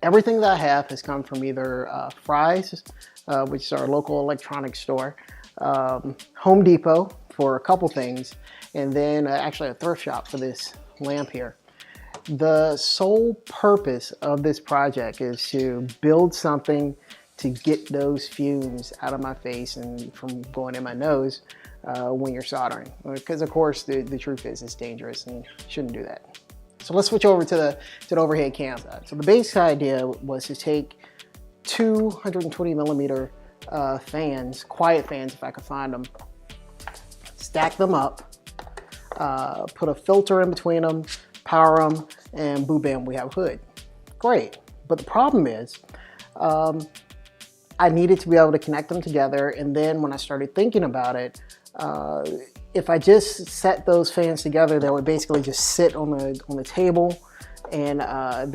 Everything that I have has come from either Fry's, which is our local electronics store, Home Depot for a couple things, and then actually a thrift shop for this lamp here. The sole purpose of this project is to build something to get those fumes out of my face and from going in my nose when you're soldering. Because of course the truth is it's dangerous and you shouldn't do that. So let's switch over to the overhead cam. So the basic idea was to take two 120 millimeter fans, quiet fans if I could find them, stack them up, put a filter in between them, power them, and boom, bam, we have a hood. Great. But the problem is, I needed to be able to connect them together, and then when I started thinking about it, if I just set those fans together, they would basically just sit on the table, and I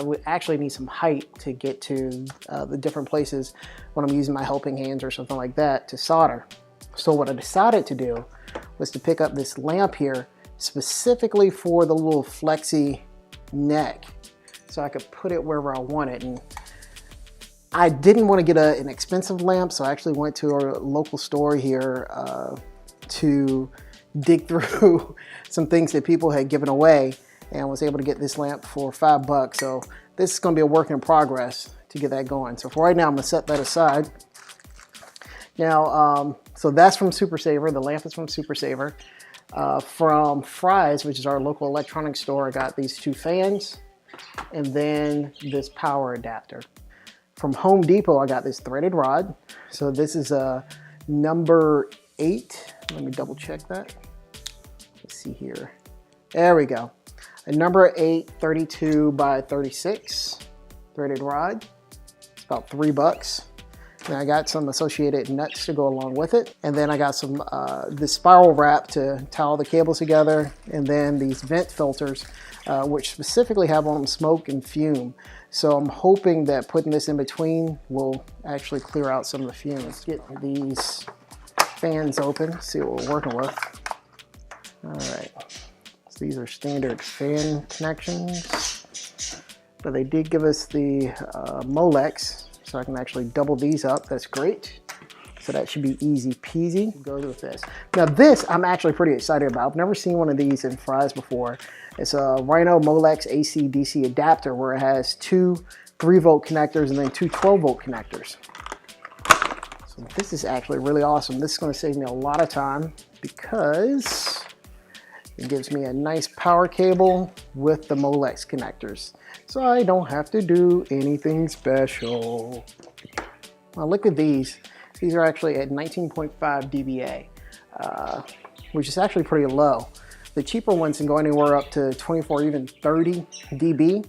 would actually need some height to get to the different places when I'm using my helping hands or something like that to solder. So what I decided to do was to pick up this lamp here specifically for the little flexi neck, so I could put it wherever I want it. And I didn't want to get an expensive lamp, so I actually went to our local store here to dig through some things that people had given away, and was able to get this lamp for $5. So this is going to be a work in progress to get that going. So for right now, I'm going to set that aside. Now, so that's from Super Saver. The lamp is from Super Saver. From Fry's, which is our local electronics store, I got these two fans and then this power adapter. From Home Depot, I got this threaded rod. So this is a number 8. Let me double check that. Let's see here. There we go. A number 8, 32 by 36 threaded rod. It's about $3. And I got some associated nuts to go along with it. And then I got some this spiral wrap to tie all the cables together. And then these vent filters, which specifically have on them smoke and fume. So I'm hoping that putting this in between will actually clear out some of the fumes. Get these fans open, see what we're working with. All right, so these are standard fan connections, but they did give us the Molex, so I can actually double these up. That's great. So that should be easy peasy. Go with this. Now this I'm actually pretty excited about. I've never seen one of these in Fry's before. It's a Rhino Molex AC DC adapter where it has two 3-volt connectors and then two 12-volt connectors. So this is actually really awesome. This is going to save me a lot of time because it gives me a nice power cable with the Molex connectors. So I don't have to do anything special. Now look at these. These are actually at 19.5 dBA, which is actually pretty low. The cheaper ones can go anywhere up to 24, even 30 dB,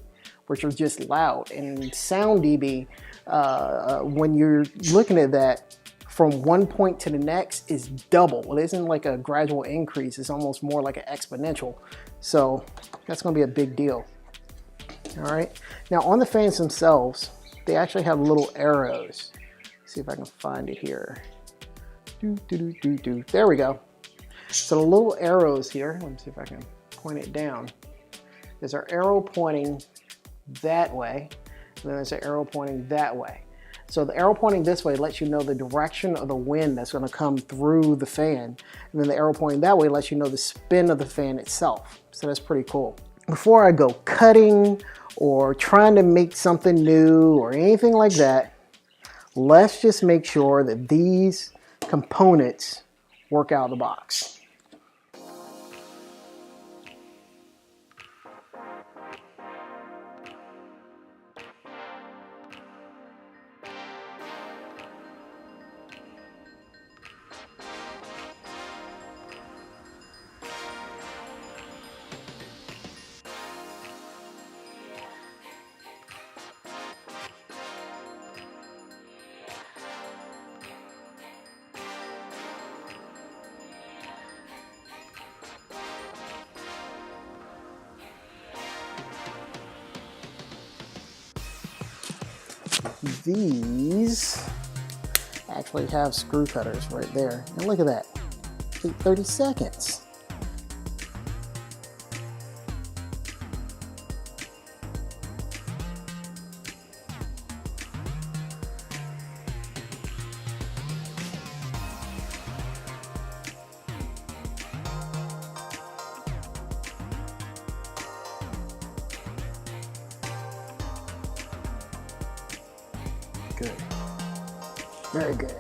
which are just loud. And sound dB, when you're looking at that, from one point to the next is double. It isn't like a gradual increase. It's almost more like an exponential. So that's going to be a big deal. All right. Now on the fans themselves, they actually have little arrows. Let's see if I can find it here. There we go. So the little arrows here, let me see if I can point it down. There's our arrow pointing that way, and then there's an arrow pointing that way. So the arrow pointing this way lets you know the direction of the wind that's going to come through the fan, and then the arrow pointing that way lets you know the spin of the fan itself. So that's pretty cool. Before I go cutting or trying to make something new or anything like that, let's just make sure that these components work out of the box. These actually have screw cutters right there. And look at that, take 30 seconds. good. Very good.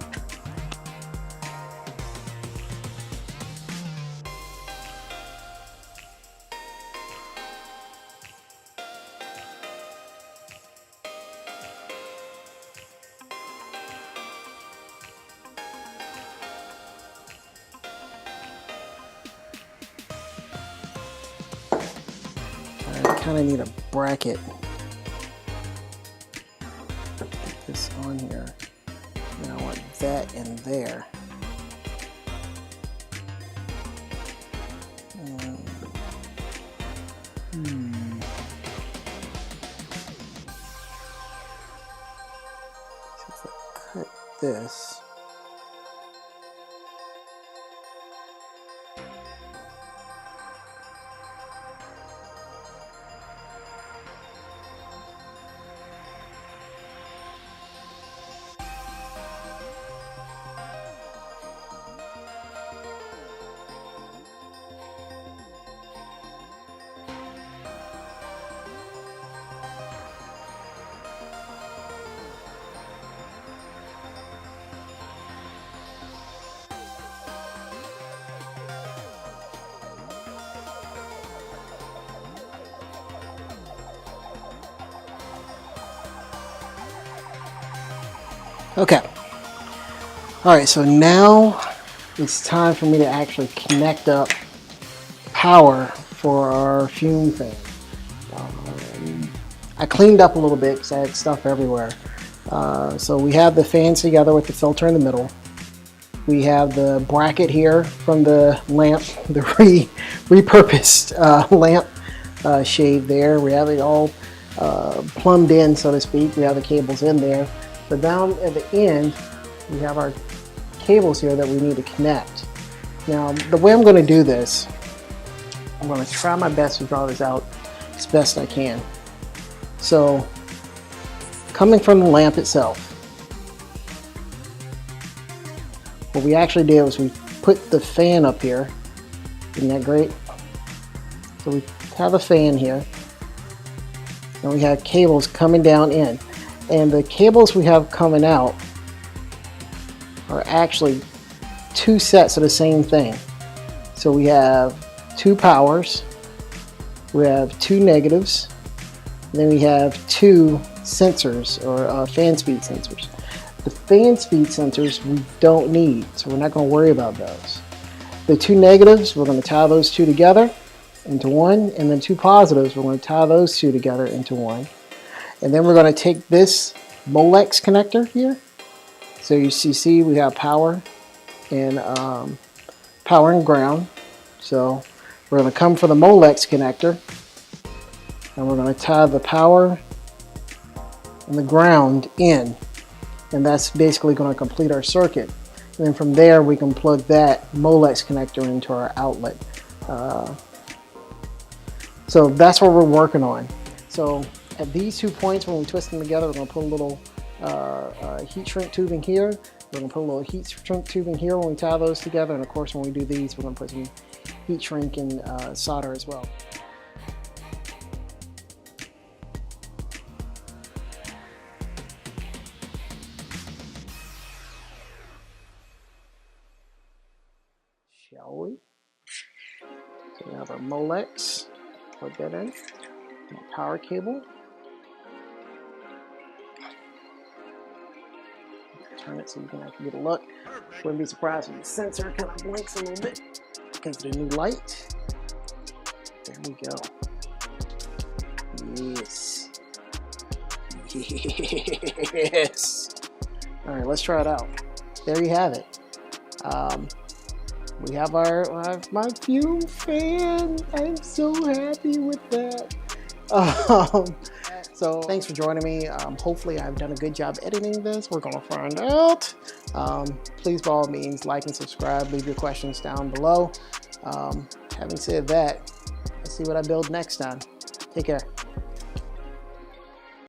I kind of need a bracket. Put this on here. And I want that in there. So if I cut this. Okay. All right, so now it's time for me to actually connect up power for our fume fan. I cleaned up a little bit because I had stuff everywhere. So we have the fans together with the filter in the middle. We have the bracket here from the lamp, the repurposed lamp shade there. We have it all plumbed in, so to speak. We have the cables in there. But down at the end, we have our cables here that we need to connect. Now, the way I'm going to do this, I'm going to try my best to draw this out as best I can. So, coming from the lamp itself, what we actually did was we put the fan up here. Isn't that great? So we have a fan here, and we have cables coming down in. And the cables we have coming out are actually two sets of the same thing. So we have two powers, we have two negatives, and then we have two sensors, or fan speed sensors. The fan speed sensors we don't need, so we're not going to worry about those. The two negatives, we're going to tie those two together into one, and then two positives, we're going to tie those two together into one. And then we're going to take this Molex connector here. So you see we have power and ground. So we're going to come for the Molex connector, and we're going to tie the power and the ground in. And that's basically going to complete our circuit. And then from there we can plug that Molex connector into our outlet. So that's what we're working on. So at these 2 points, when we twist them together, we're going to put a little heat shrink tubing here. We're going to put a little heat shrink tubing here when we tie those together. And of course, when we do these, we're going to put some heat shrink and solder as well. Shall we? So we have our Molex. Plug that in. Our power cable. Turn it so you can actually get a look. Wouldn't be surprised if the sensor kind of blinks a little bit because of the new light. There we go. Yes. Yes. All right, let's try it out. There you have it. We have my fume fan. I'm so happy with that. So thanks for joining me. Hopefully I've done a good job editing this. We're gonna find out. Please by all means like and subscribe. Leave your questions down below. Having said that, let's see what I build next time. Take care.